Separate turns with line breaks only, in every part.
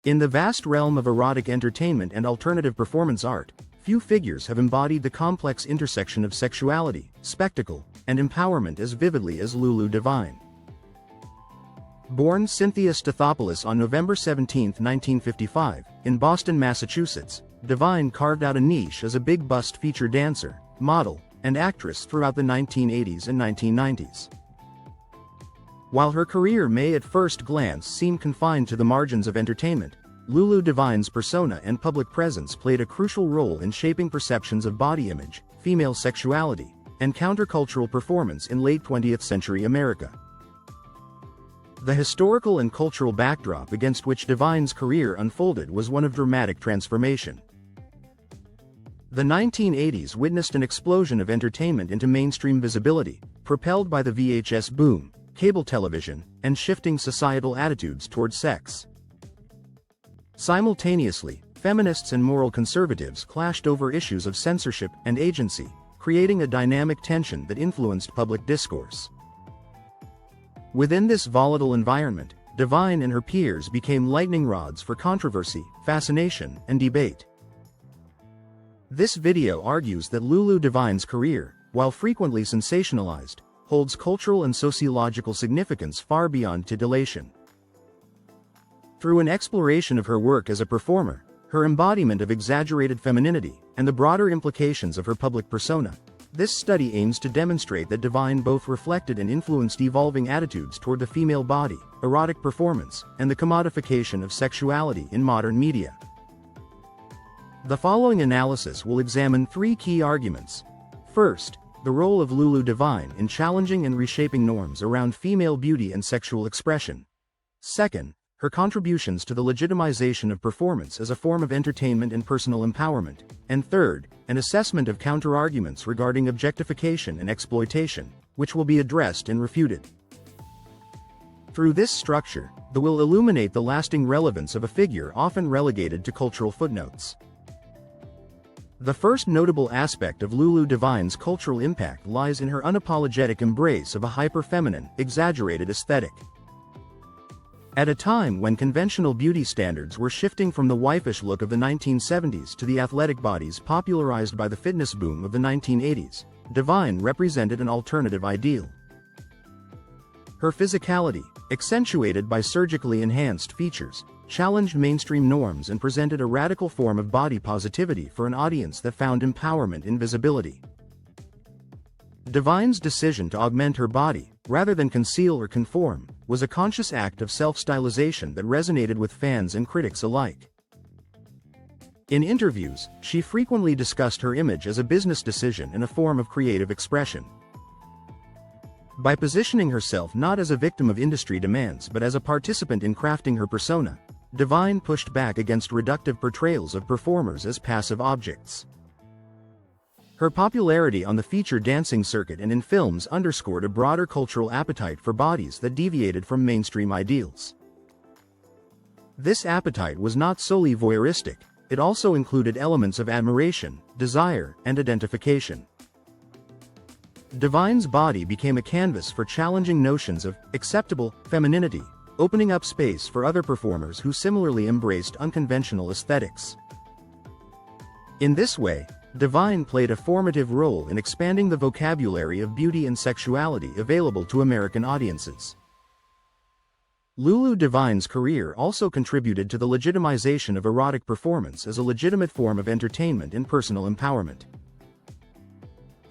In the vast realm of erotic entertainment and alternative performance art, few figures have embodied the complex intersection of sexuality, spectacle, and empowerment as vividly as Lulu Devine. Born Cynthia Stathopoulos on November 17, 1955, in Boston, Massachusetts, Devine carved out a niche as a big-bust feature dancer, model, and actress throughout the 1980s and 1990s. While her career may at first glance seem confined to the margins of entertainment, Lulu Devine's persona and public presence played a crucial role in shaping perceptions of body image, female sexuality, and countercultural performance in late 20th century America. The historical and cultural backdrop against which Devine's career unfolded was one of dramatic transformation. The 1980s witnessed an explosion of entertainment into mainstream visibility, propelled by the VHS boom, cable television, and shifting societal attitudes toward sex. Simultaneously, feminists and moral conservatives clashed over issues of censorship and agency, creating a dynamic tension that influenced public discourse. Within this volatile environment, Devine and her peers became lightning rods for controversy, fascination, and debate. This video argues that Lulu Devine's career, while frequently sensationalized, holds cultural and sociological significance far beyond titillation. Through an exploration of her work as a performer, her embodiment of exaggerated femininity, and the broader implications of her public persona, this study aims to demonstrate that Devine both reflected and influenced evolving attitudes toward the female body, erotic performance, and the commodification of sexuality in modern media. The following analysis will examine three key arguments. First, the role of Lulu Devine in challenging and reshaping norms around female beauty and sexual expression. Second, her contributions to the legitimization of performance as a form of entertainment and personal empowerment. And third, an assessment of counter-arguments regarding objectification and exploitation, which will be addressed and refuted. Through this structure, they will illuminate the lasting relevance of a figure often relegated to cultural footnotes. The first notable aspect of Lulu Devine's cultural impact lies in her unapologetic embrace of a hyper-feminine, exaggerated aesthetic. At a time when conventional beauty standards were shifting from the waifish look of the 1970s to the athletic bodies popularized by the fitness boom of the 1980s, Devine represented an alternative ideal. Her physicality, accentuated by surgically enhanced features, challenged mainstream norms and presented a radical form of body positivity for an audience that found empowerment in visibility. Devine's decision to augment her body, rather than conceal or conform, was a conscious act of self-stylization that resonated with fans and critics alike. In interviews, she frequently discussed her image as a business decision and a form of creative expression. By positioning herself not as a victim of industry demands but as a participant in crafting her persona, Devine pushed back against reductive portrayals of performers as passive objects. Her popularity on the feature dancing circuit and in films underscored a broader cultural appetite for bodies that deviated from mainstream ideals. This appetite was not solely voyeuristic, it also included elements of admiration, desire, and identification. Devine's body became a canvas for challenging notions of acceptable femininity, opening up space for other performers who similarly embraced unconventional aesthetics. In this way, Devine played a formative role in expanding the vocabulary of beauty and sexuality available to American audiences. Lulu Devine's career also contributed to the legitimization of erotic performance as a legitimate form of entertainment and personal empowerment.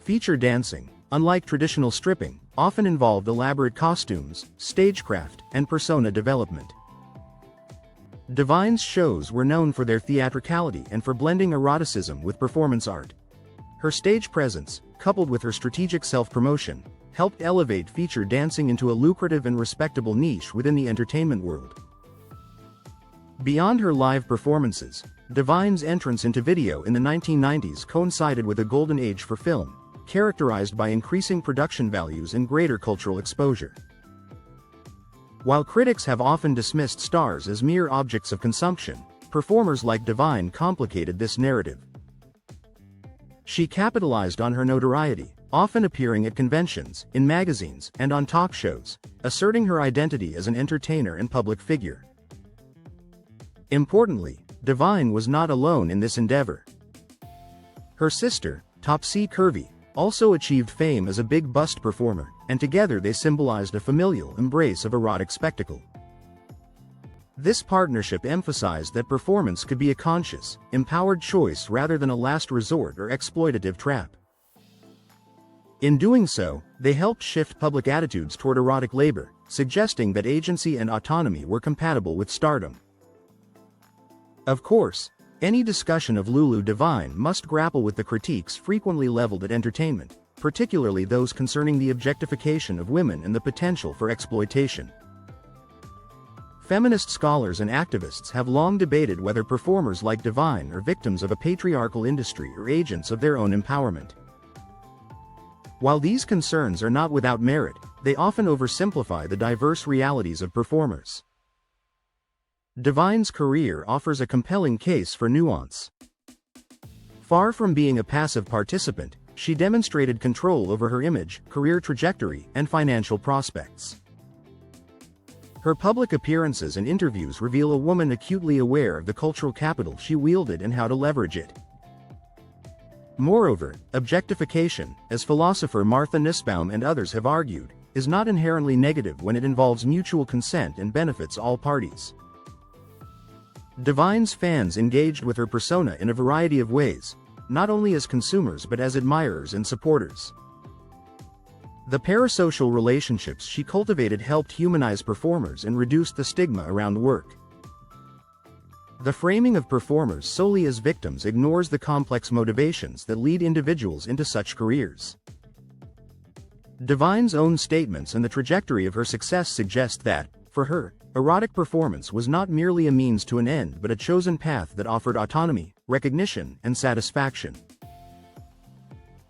Feature dancing, unlike traditional stripping, often involved elaborate costumes, stagecraft, and persona development. Devine's shows were known for their theatricality and for blending eroticism with performance art. Her stage presence, coupled with her strategic self-promotion, helped elevate feature dancing into a lucrative and respectable niche within the entertainment world. Beyond her live performances, Devine's entrance into video in the 1990s coincided with a golden age for film, characterized by increasing production values and greater cultural exposure. While critics have often dismissed stars as mere objects of consumption, performers like Devine complicated this narrative. She capitalized on her notoriety, often appearing at conventions, in magazines, and on talk shows, asserting her identity as an entertainer and public figure. Importantly, Devine was not alone in this endeavor. Her sister, Topsy Curvy, also achieved fame as a big bust performer, and together they symbolized a familial embrace of erotic spectacle. This partnership emphasized that performance could be a conscious, empowered choice rather than a last resort or exploitative trap. In doing so, they helped shift public attitudes toward erotic labor, suggesting that agency and autonomy were compatible with stardom. Of course, any discussion of Lulu Devine must grapple with the critiques frequently leveled at entertainment, particularly those concerning the objectification of women and the potential for exploitation. Feminist scholars and activists have long debated whether performers like Devine are victims of a patriarchal industry or agents of their own empowerment. While these concerns are not without merit, they often oversimplify the diverse realities of performers. Devine's career offers a compelling case for nuance. Far from being a passive participant, she demonstrated control over her image, career trajectory, and financial prospects. Her public appearances and interviews reveal a woman acutely aware of the cultural capital she wielded and how to leverage it. Moreover, objectification, as philosopher Martha Nussbaum and others have argued, is not inherently negative when it involves mutual consent and benefits all parties. Devine's fans engaged with her persona in a variety of ways, not only as consumers but as admirers and supporters. The parasocial relationships she cultivated helped humanize performers and reduced the stigma around work. The framing of performers solely as victims ignores the complex motivations that lead individuals into such careers. Devine's own statements and the trajectory of her success suggest that, for her, erotic performance was not merely a means to an end but a chosen path that offered autonomy, recognition, and satisfaction.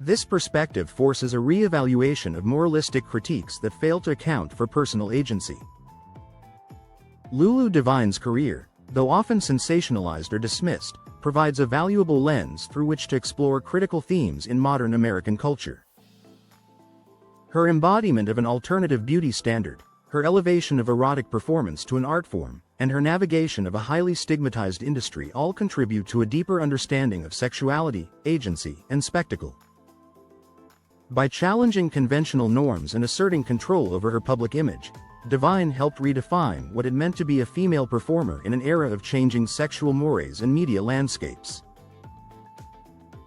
This perspective forces a re-evaluation of moralistic critiques that fail to account for personal agency. Lulu Devine's career, though often sensationalized or dismissed, provides a valuable lens through which to explore critical themes in modern American culture. Her embodiment of an alternative beauty standard, her elevation of erotic performance to an art form, and her navigation of a highly stigmatized industry all contribute to a deeper understanding of sexuality, agency, and spectacle. By challenging conventional norms and asserting control over her public image, Devine helped redefine what it meant to be a female performer in an era of changing sexual mores and media landscapes.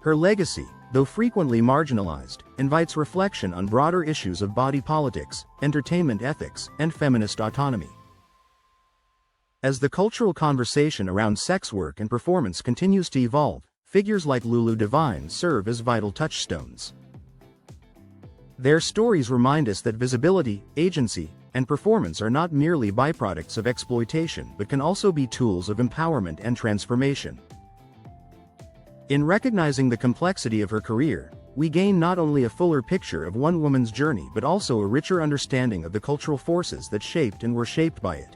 Her legacy, though frequently marginalized, invites reflection on broader issues of body politics, entertainment ethics, and feminist autonomy. As the cultural conversation around sex work and performance continues to evolve, figures like Lulu Devine serve as vital touchstones. Their stories remind us that visibility, agency, and performance are not merely byproducts of exploitation but can also be tools of empowerment and transformation. In recognizing the complexity of her career, we gain not only a fuller picture of one woman's journey but also a richer understanding of the cultural forces that shaped and were shaped by it.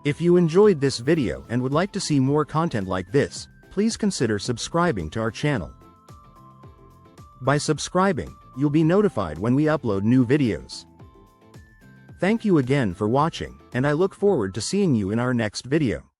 If you enjoyed this video and would like to see more content like this, please consider subscribing to our channel. By subscribing, you'll be notified when we upload new videos. Thank you again for watching, and I look forward to seeing you in our next video.